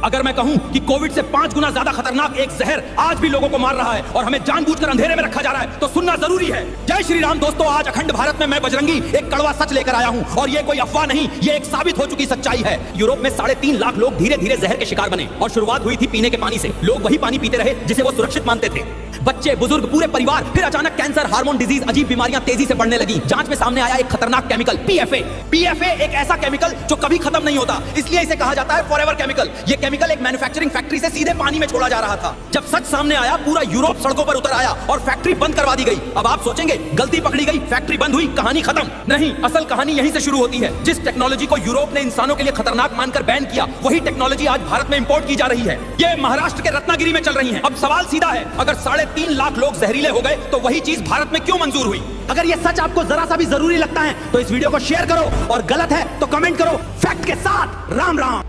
अगर मैं कहूं कि कोविड से 5 गुना ज्यादा खतरनाक एक जहर आज भी लोगों को मार रहा है और हमें जानबूझकर अंधेरे में रखा जा रहा है तो सुनना जरूरी है। जय श्री राम दोस्तों, आज अखंड भारत में मैं बजरंगी एक कड़वा सच लेकर आया हूं और ये कोई अफवाह नहीं, ये एक साबित हो चुकी सच्चाई है। यूरोप में 3.5 लाख लोग धीरे धीरे जहर के शिकार बने और शुरुआत हुई थी पीने के पानी से। लोग वही पानी पीते रहे जिसे वो सुरक्षित मानते थे, बच्चे, बुजुर्ग, पूरे परिवार। फिर अचानक कैंसर, हार्मोन डिजीज, अजीब बीमारियां तेजी से बढ़ने लगी। जांच में सामने आया एक खतरनाक केमिकल PFA। PFA एक ऐसा केमिकल जो कभी खत्म नहीं होता, इसलिए इसे कहा जाता है फॉरएवर केमिकल। ये केमिकल एक मैन्युफैक्चरिंग फैक्ट्री से सीधे पानी में छोड़ा जा रहा था। जब सच सामने आया पूरा यूरोप सड़कों पर उतर आया और फैक्ट्री बंद करवा दी गई। अब आप सोचेंगे गलती पकड़ी गई, फैक्ट्री बंद हुई, कहानी खत्म। नहीं, असल कहानी यहीं से शुरू होती है। जिस टेक्नोलॉजी को यूरोप ने इंसानों के लिए खतरनाक मानकर बैन किया, वही टेक्नोलॉजी आज भारत में इंपोर्ट की जा रही है। ये महाराष्ट्र के रत्नागिरी में चल रही है। अब सवाल सीधा है, अगर 3.5 लाख लोग जहरीले हो गए तो वही चीज भारत में क्यों मंजूर हुई? अगर ये सच आपको जरा सा भी जरूरी लगता है तो इस वीडियो को शेयर करो और गलत है तो कमेंट करो फैक्ट के साथ। राम राम।